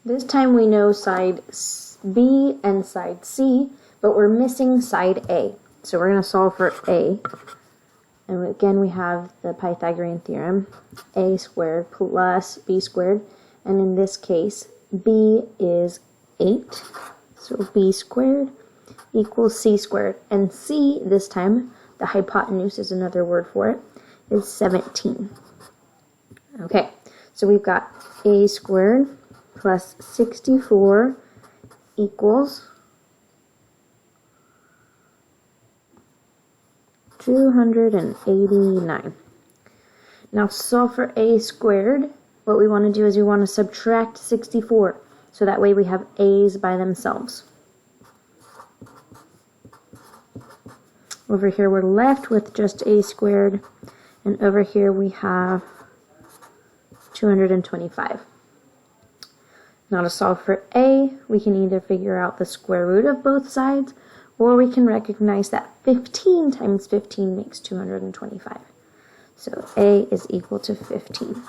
This time we know side B and side C, but we're missing side A. So we're going to solve for A. And again, we have the Pythagorean theorem, a squared plus b squared. And in this case, b is 8. So b squared equals c squared. And c, this time, the hypotenuse is another word for it, is 17. Okay, so we've got a squared plus 64 equals 289. Now solve for a squared. What we want to do is we want to subtract 64. So that way we have a's by themselves. Over here we're left with just a squared. And over here we have 225. Now to solve for a, we can either figure out the square root of both sides, or we can recognize that 15 times 15 makes 225. So a is equal to 15.